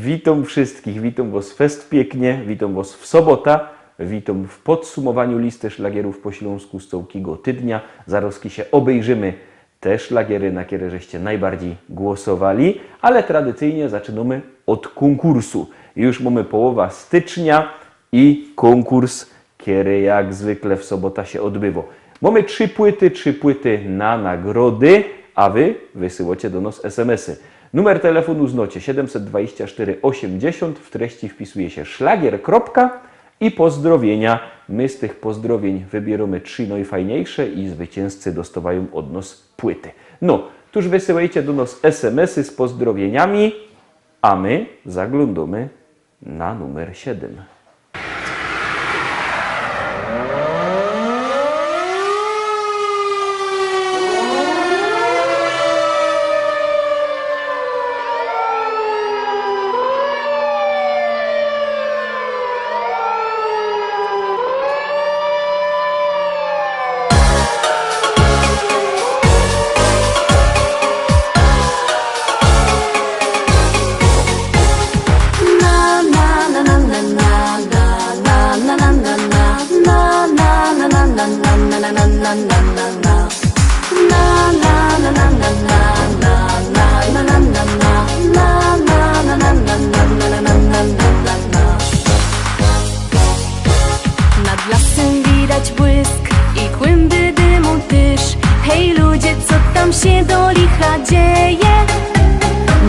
Witam wszystkich, witam Was fest pięknie, witam Was w sobota, witam w podsumowaniu listy szlagierów po śląsku z całego tydnia. Zaraz się obejrzymy te szlagiery, na które żeście najbardziej głosowali, ale tradycyjnie zaczynamy od konkursu. Już mamy połowa stycznia i konkurs, który jak zwykle w sobota się odbywa. Mamy trzy płyty na nagrody, a Wy wysyłacie do nas SMS-y. Numer telefonu znacie 724 80, w treści wpisuje się szlagier. I pozdrowienia. My z tych pozdrowień wybieramy 3 najfajniejsze i zwycięzcy dostawają od nas płyty. No, tuż wysyłajcie do nas SMS-y z pozdrowieniami, a my zaglądamy na numer 7. Nad lasem widać błysk i kłęby dymu tyż. Hej ludzie, co tam się do licha dzieje?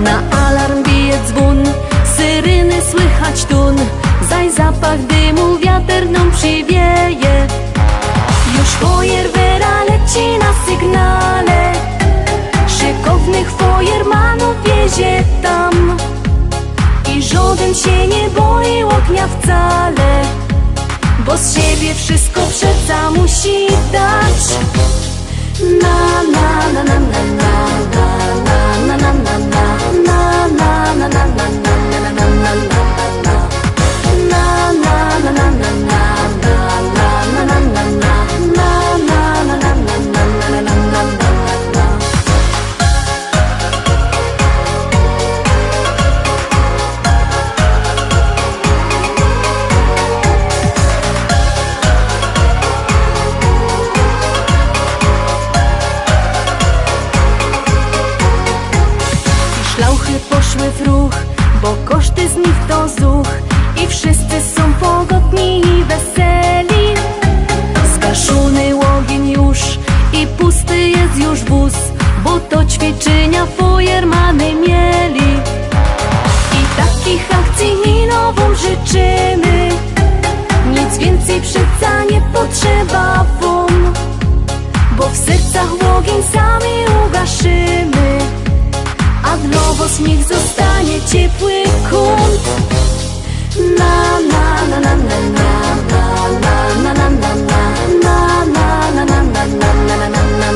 Na alarm bije dzwon, syryny słychać tun. Zaś zapach dymu wiatr nam przywieje. Już fajerwera leci na sygnale, szykownych fajermanów wiezie tam. I żaden się nie boi ognia wcale, bo z siebie wszystko przeca musi dać. Na na na na na na na na na na na na na na Szlauchy poszły w ruch, bo koszty z nich to zuch. I wszyscy są pogodni i weseli. Zgaszony ogień już i pusty jest już wóz, bo to ćwiczenia fajermany mieli. I takich akcji i nową życzymy, nic więcej przeca nie potrzeba wam, bo w sercach ogień sami ugaszymy. A dla was niech zostanie ciepły kąt. Na na na na na na na na na na na na na na na na na na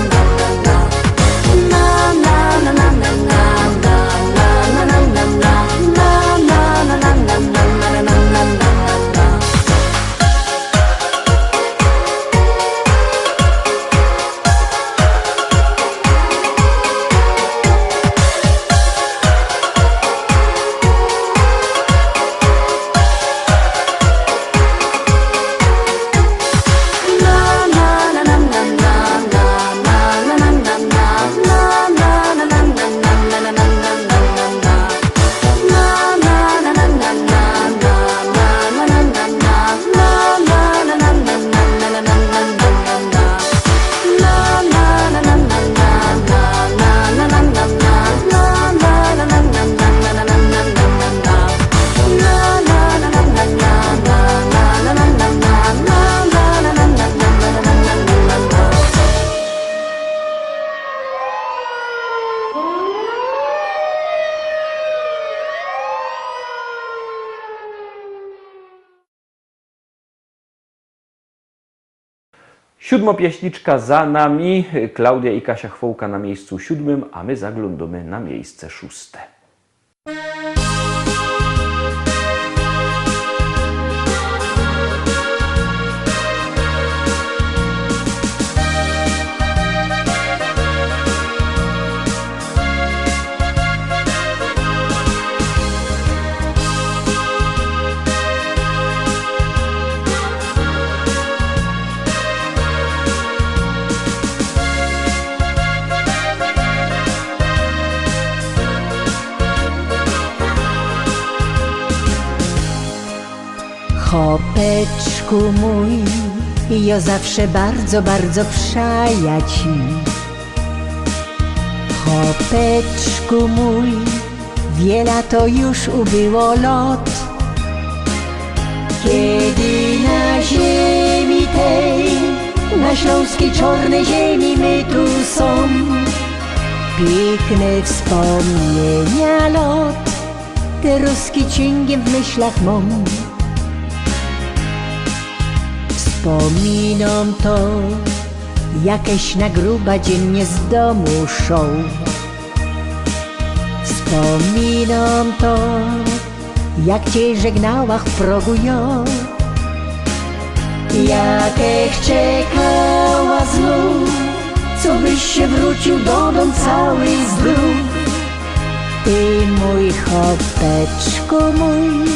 Siódmopieśniczka za nami, Klaudia i Kasia Chwołka na miejscu 7, a my zaglądamy na miejsce 6. Chopeczku mój, jo zawsze bardzo, bardzo przaja ci. Chopeczku mój, wiele to już ubyło lot. Kiedy na ziemi tej, na śląskiej czarnej ziemi my tu są, piękne wspomnienia lot, te ruski ciągiem w myślach mam. Wspominam to, jakieś na gruba dziennie z domu szą. Wspominam to, jak cię żegnałach w progu jo. Jakech czekała znów, co byś się wrócił do domu cały zdrów. Ty mój chopeczku mój,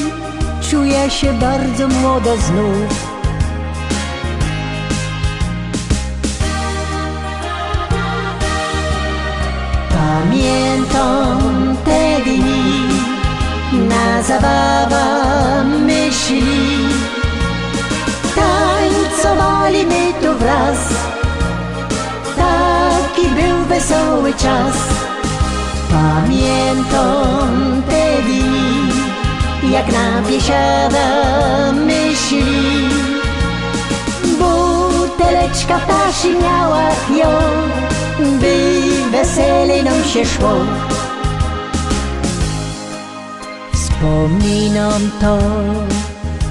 czuję się bardzo młodo znów. Pamiętam te dni, na zabawa myśli, tańcowali my tu wraz, taki był wesoły czas. Pamiętam te dni, jak na biesiada myśli, buteleczka ptasi miała ją, by weselej nam się szło. Wspominam to,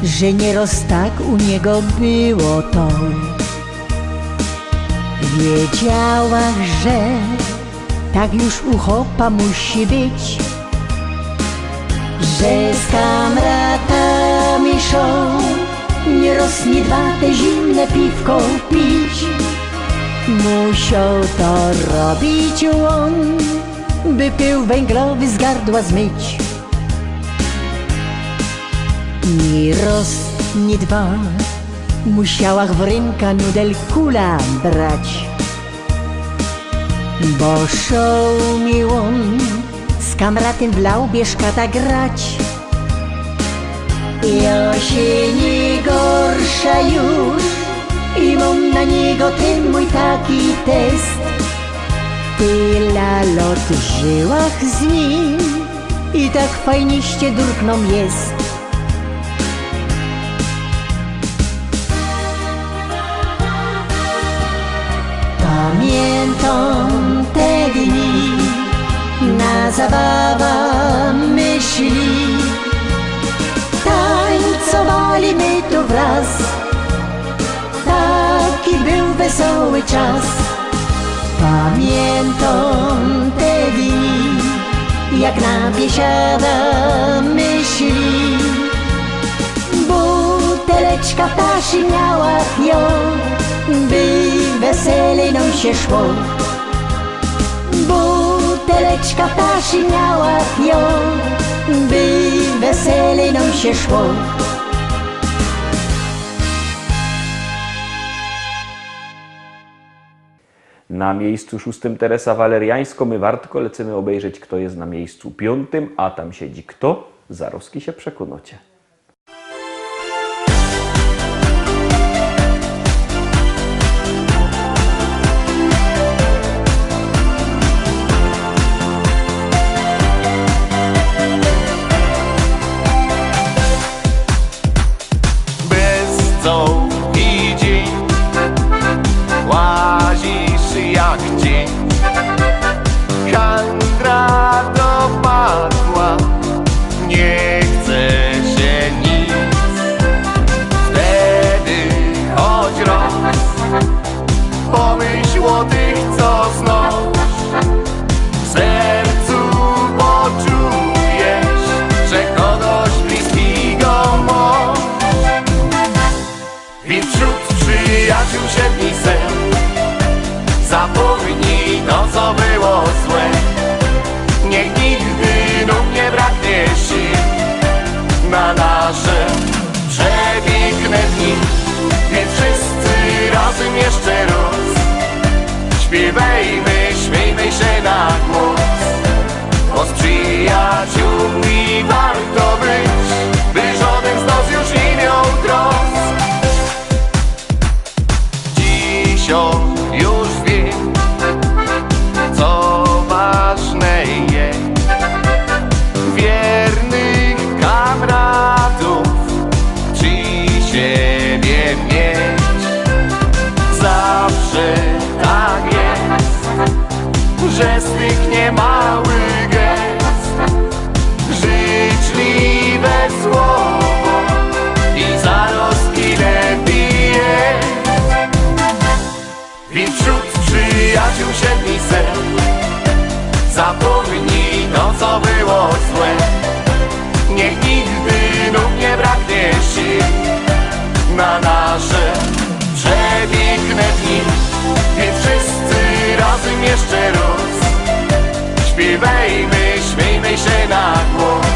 że nieraz tak u niego było to. Wiedziałach, że tak już u chopa musi być, że z kamratami szą, nieraz nie dwa te zimne piwko pić. Musiał to robić on, by pył węglowy z gardła zmyć. Ni raz, ni dwa, musiałach w ręka nudel kula brać, bo szał mi on z kamratem w laubieżkata grać. Ja się nie gorsza już i mam na niego ten mój taki test. Tyle lot żyłach z nim i tak fajniście durkną jest. Pamiętam te dni, na zabawa myśli, tańcowali my tu wraz, taki był wesoły czas. Pamiętam te dni, jak na biesiada myśli, buteleczka ptasi miała ją, by weselej nam się szło. Buteleczka ptasi miała ją, by weselej nam się szło. Na miejscu 6 Teresa Waleriańsko, my wartko lecimy obejrzeć, kto jest na miejscu 5, a tam siedzi kto? Zaroski się przekonacie. I dzień łazisz jak dzień, handra dopadła, nie chce się nic. Wtedy choć raz pomyśl o tych, co znasz, w sercu poczujesz, że kogoś bliskiego masz. Więc wśród przyjaciół siedmi sen, zapomnij to, co było złe. Niech nigdy nam nie braknie sił na nasze przepiękne dni. Więc wszyscy razem jeszcze raz śpiewajmy, śmiejmy się na głos, bo z przyjaciółmi warto być, by żaden z nas już nie miał sen. Zapomnij to, co było złe. Niech nigdy znów nie braknie sił na nasze przepiękne dni. Więc wszyscy razem jeszcze raz śpiewajmy, śmiejmy się na głos.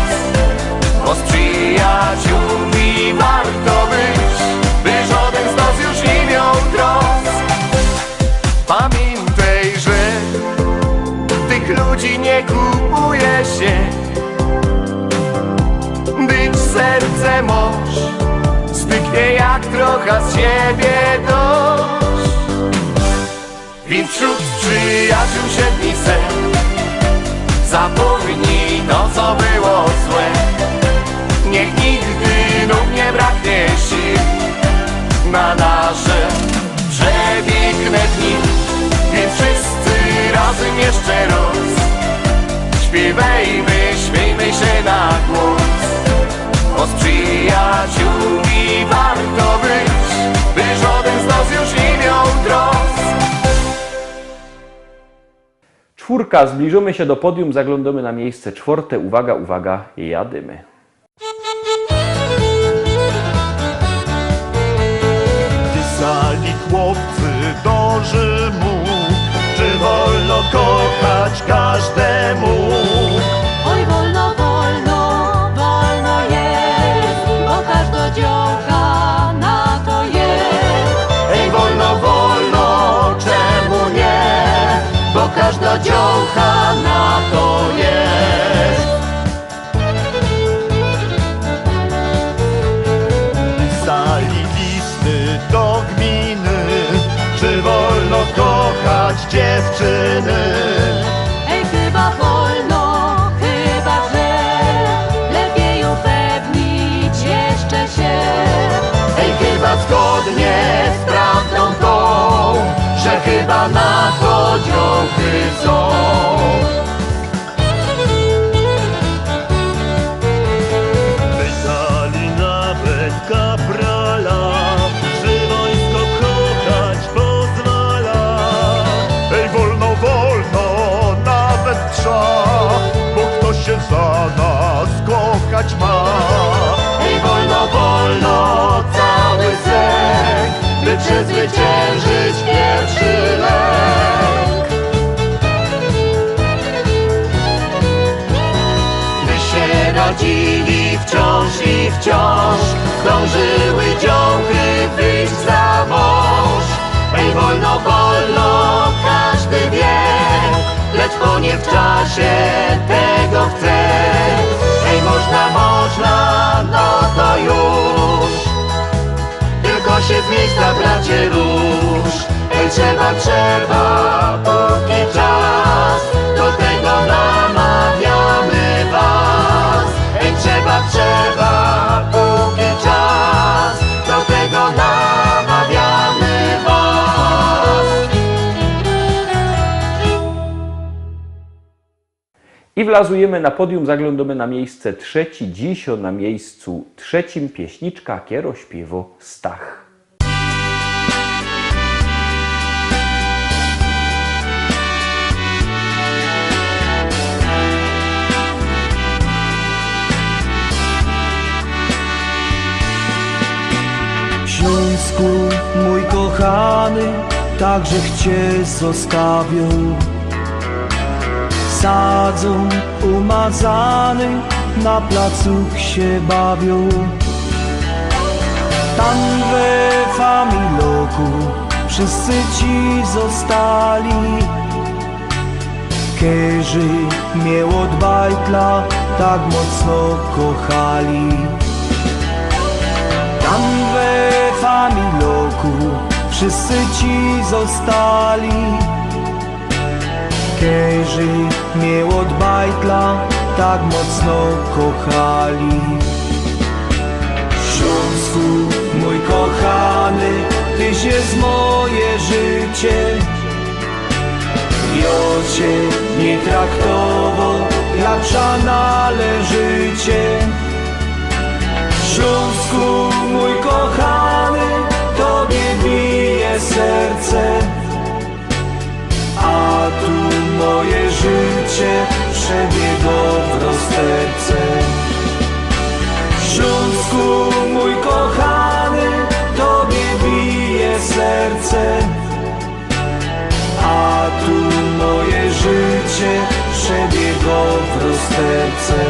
Bo z przyjaciółmi warto być, by żaden z nas już nie miał trosk. Pamiętaj, że tych ludzi nie kupuje się. Być serce moż styknie jak trochę z siebie dość. Więc wśród przyjaciół siedmi sen. Zapomnij to, co było złe. Niech nigdy znów nie braknie sił na nasze przepiękne dni. Więc wszyscy razem jeszcze raz śpiewajmy, śmiejmy się na głos. Bo z przyjaciółmi warto być, by żaden z nas już nie miał trosk. Czwórka, zbliżymy się do podium, zaglądamy na miejsce czwarte. Uwaga, uwaga, jadymy. Pisali chłopcy do Rzymu, czy wolno kochać każdemu? Oj, wolno, wolno, wolno jest, bo każda działka na to jest. Ej, wolno, wolno, czemu nie? Bo każda działka na to jest. Pisali listy do gminy, czy wolno kochać dziewczyny? Ej, chyba wolno, chyba że lepiej upewnić jeszcze się. Ej, chyba zgodnie z prawdą tą, że chyba na to działky są. Pytali nawet kaprala, czy wojsko kochać pozwala. Ej, wolno, wolno, nawet trza, bo kto się za nas kochać ma. Ej, wolno, wolno, cały sek, by przezwyciężyć pierwszy lęk. By się rodzili wciąż i wciąż, zdążyły działky wyjść za mąż. Ej, wolno, wolno, każdy wie, lecz bo nie w czasie tego chce. Ej, można, można, no to już, tylko się z miejsca, bracie, rusz. Ej, trzeba, trzeba, póki czas, do tego namawiamy was. Ej, trzeba, trzeba, póki czas, do tego namawiamy was. I wlazujemy na podium, zaglądamy na miejsce trzecie. Dziś na miejscu trzecim pieśniczka Kierośpiewo Stach. Śląsku, mój kochany, także Cię zostawią. Sadzą umazany, na placu się bawią. Tam we Familoku wszyscy Ci zostali, kerzy mnie od bajtla tak mocno kochali. Tam we Familoku wszyscy Ci zostali, kerzy mnie od bajtla tak mocno kochali. Śląsku, mój kochany, Tyś jest moje życie. Ja Cię nie traktował jak psa należycie. Śląsku, mój kochany, Tobie bije serce, a tu moje życie przebiegło w rozterce. Śląsku mój kochany, Tobie bije serce, a tu moje życie przebiegło w rozterce.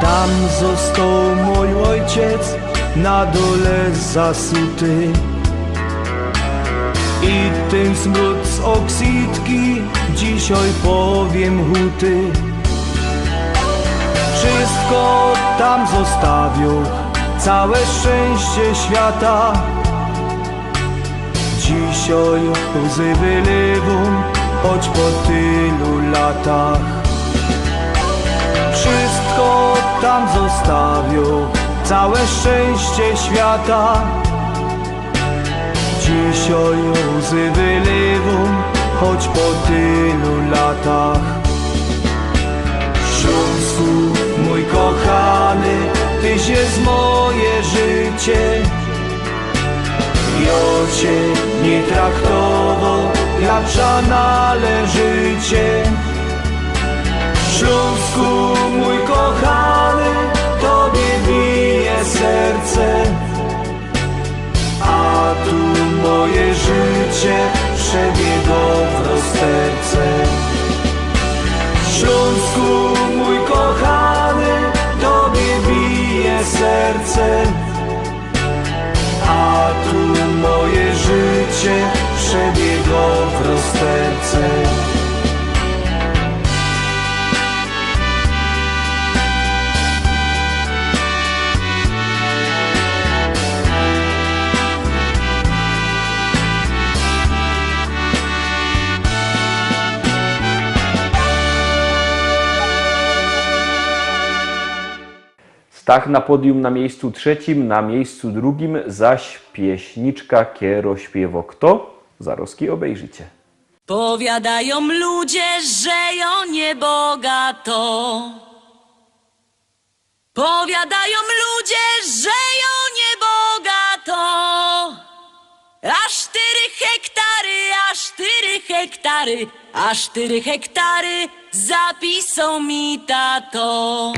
Tam został mój ojciec na dole zasuty i ten smród z oksydki dzisiaj powiem huty. Wszystko tam zostawił, całe szczęście świata. Dzisiaj łzy wylewam, choć po tylu latach. Wszystko tam zostawił, całe szczęście świata. Dzisiaj łzy wylewam, choć po tylu latach. Śląsku mój kochany, Tyś jest moje życie. Ja Cię nie traktował jak należycie. Śląsku mój kochany, Tobie bije serce, a tu moje życie przebiegło w rozterce. Śląsku mój kochany, Tobie bije serce, a tu moje życie przebiegło w rozterce. Stach na podium na miejscu trzecim, na miejscu drugim zaś pieśniczka Kiero śpiewo kto? Zaroski obejrzycie. Powiadają ludzie, że ją niebogato. Powiadają ludzie, że ją niebogato. Aż 4 hektary, aż 4 hektary, aż 4 hektary zapisał mi tato.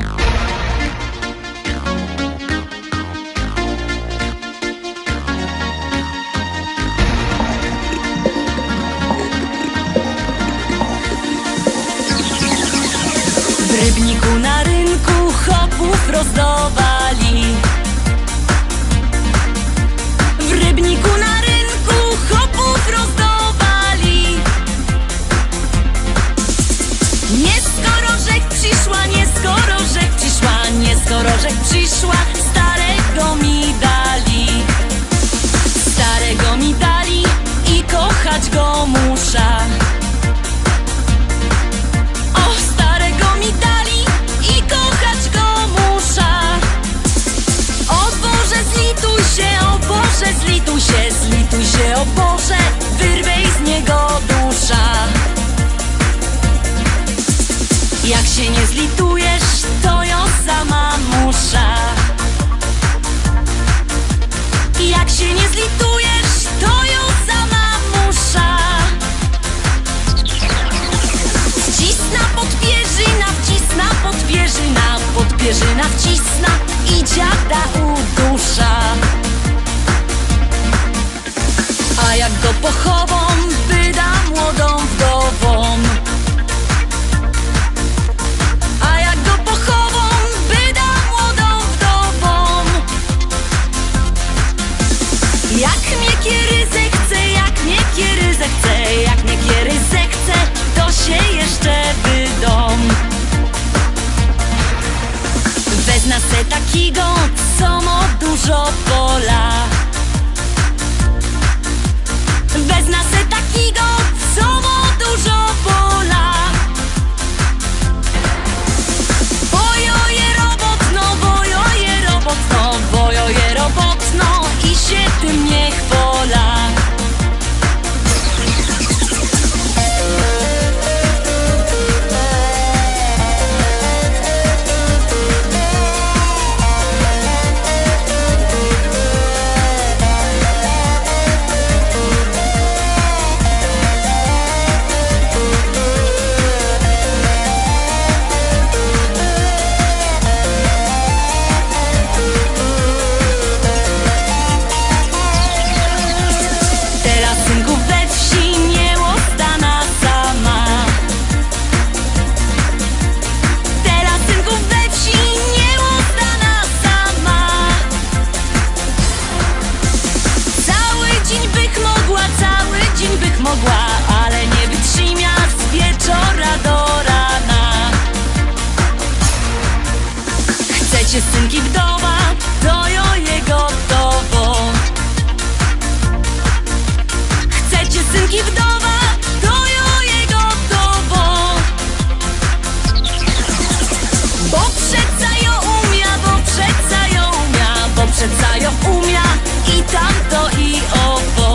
W Rybniku na rynku chopów rozdawali. W Rybniku na rynku chopów rozdawali. Nie skoro rzek przyszła, nie skoro rzek przyszła, nie skoro rzek przyszła, starego mi dali. Starego mi dali i kochać go muszę. Zlituj się, o Boże, wyrwej z niego dusza. Jak się nie zlitujesz, to ją sama muszę. Jak się nie zlitujesz, to ją sama muszę. Wcisna podpierzyna, wcisna podpierzyna, podpierzyna wcisna i dziada udusza. A jak go pochową, wyda młodą wdową. A jak go pochową, wyda młodą wdową. Jak mnie kiery zechce, jak mnie kiery zechce, jak mnie kiery zechce, to się jeszcze wydom. Wezna se takiego, co ma dużo pola. Wezna se takiego, co ma dużo pola. Bojoje robotno, bojoje robotno, bojoje robotno i się tym nie chwola. Chcecie synki wdowa, to jo jego gotowo. Chcecie synki wdowa, to jo jego gotowo. Bo przeca jo umia, bo przeca jo umia, bo przeca jo umia i tamto i owo.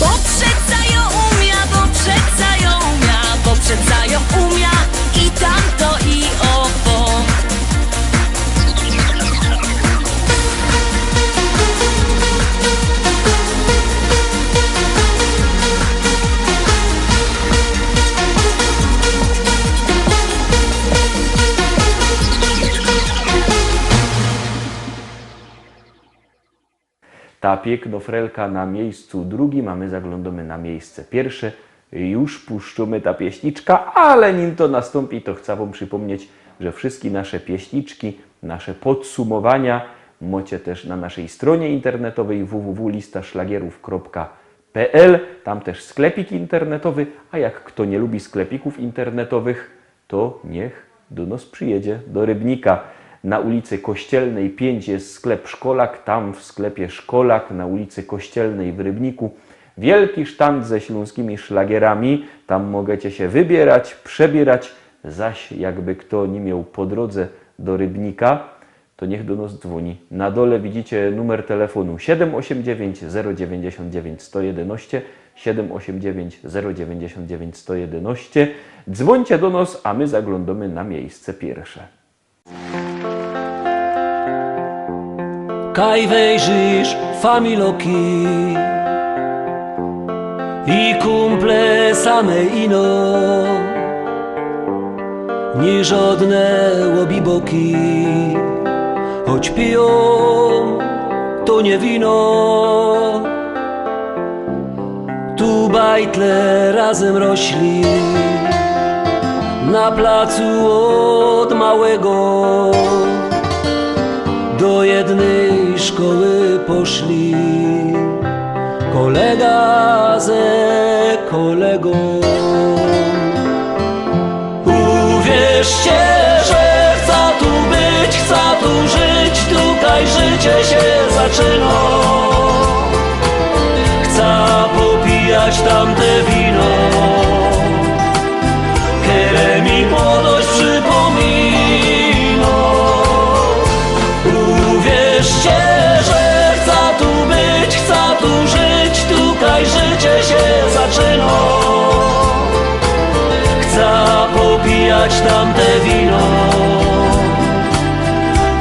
Bo przeca jo umia, bo przeca jo umia, bo przeca jo umia i tamto i owo. Ta pięknofrelka na miejscu drugim, a my zaglądamy na miejsce pierwsze. Już puszczamy ta pieśniczka, ale nim to nastąpi, to chcę wam przypomnieć, że wszystkie nasze pieśniczki, nasze podsumowania macie też na naszej stronie internetowej www.listaszlagierów.pl. Tam też sklepik internetowy, a jak kto nie lubi sklepików internetowych, to niech do nas przyjedzie, do Rybnika. Na ulicy Kościelnej 5 jest sklep Szkolak, tam w sklepie Szkolak na ulicy Kościelnej w Rybniku wielki sztand ze śląskimi szlagierami, tam możecie się wybierać, przebierać, zaś jakby kto nie miał po drodze do Rybnika, to niech do nas dzwoni. Na dole widzicie numer telefonu 789 099 111, 789 099 111. Dzwońcie do nas, a my zaglądamy na miejsce pierwsze. Kaj wejrzysz familoki i kumple same ino, nie żadne łobiboki, choć piją to nie wino. Tu bajtle razem rośli na placu od małego. Do jednej szkoły poszli kolega ze kolegą. Uwierzcie, że chcę tu być, chcę tu żyć, tutaj życie się zaczyna. Chcę popijać tamte wino, które mi młodość przypomina. Uwierzcie, że chcę tu być, chcę tu żyć, tutaj życie się zaczyna. Chcę popijać tamte wino,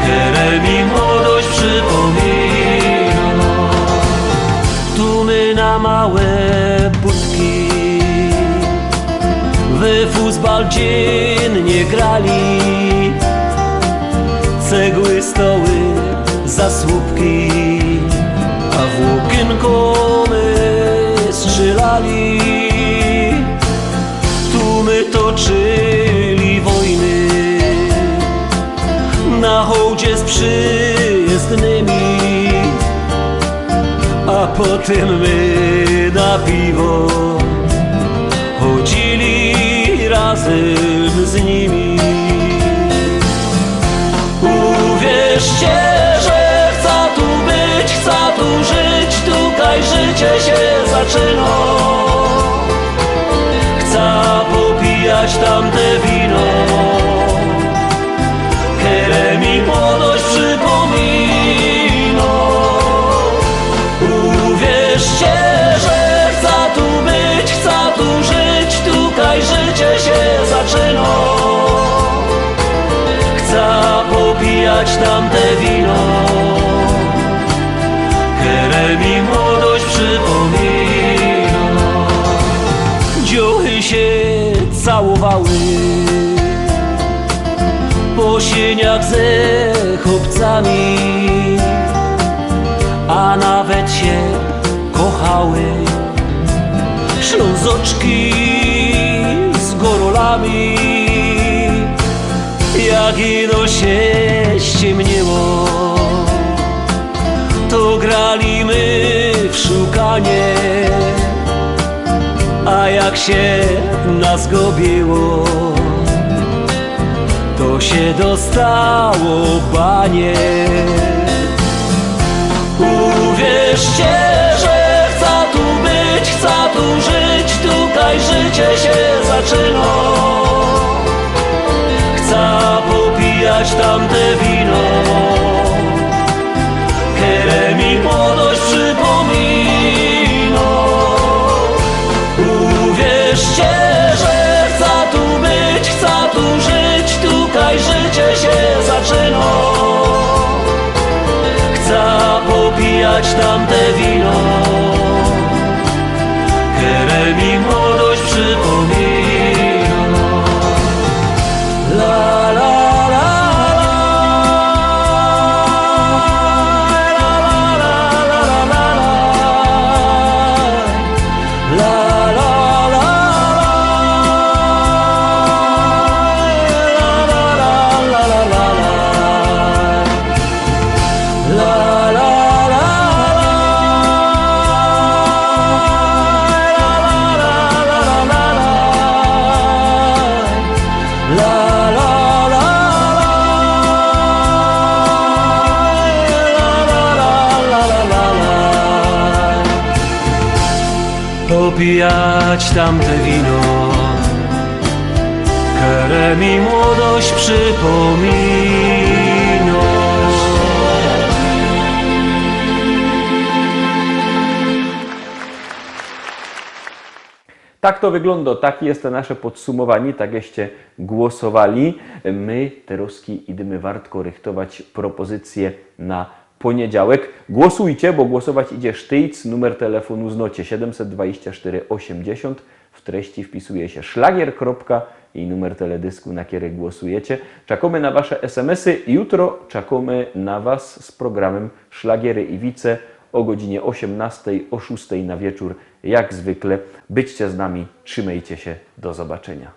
które mi młodość przypomina. Tu my na małe budki w futbal dziennie grali. Cegły, stoły, zasłupki, a w łokienko my strzelali. Tu my toczyli wojny na hołdzie z przyjezdnymi, a potem my na piwo chodzili razem z nimi. Uwierzcie, że chcę tu być, chcę tu żyć, tutaj życie się zaczyna. Chcę popijać tamte wino, które mi młodość przypomina. Uwierzcie, że chcę tu być, chcę tu żyć, tutaj życie się zaczyna. Popijać tamte wino, które mi młodość przypomina. Dziuchy się całowały po sieniach ze chłopcami, a nawet się kochały ślązoczki z gorolami. Jak ino się ściemniło, to grali my w szukanie, a jak się nas gobiło, to się dostało baniek. Uwierzcie, że chcę tu być, chcę tu żyć, tutaj życie się zaczyna. Chcę popijać tamte wino, które mi młodość przypomina. Uwierzcie, że chcę tu być, chcę tu żyć, tutaj życie się zaczyna. Chcę popijać tamte wino, które mi młodość przypomina. La la la popijać tamte wino, które mi młodość przypomina. Tak to wygląda, takie jest to nasze podsumowanie, tak jakście głosowali. My teraz idziemy wartko rychtować propozycje na poniedziałek. Głosujcie, bo głosować idzie sztyjc. Numer telefonu znocie 724 80. W treści wpisuje się szlagier. I numer teledysku, na który głosujecie. Czekamy na Wasze SMS-y. Jutro czekamy na Was z programem Szlagiery i Wice o godzinie 18, o 6 na wieczór. Jak zwykle. Byćcie z nami, trzymajcie się. Do zobaczenia.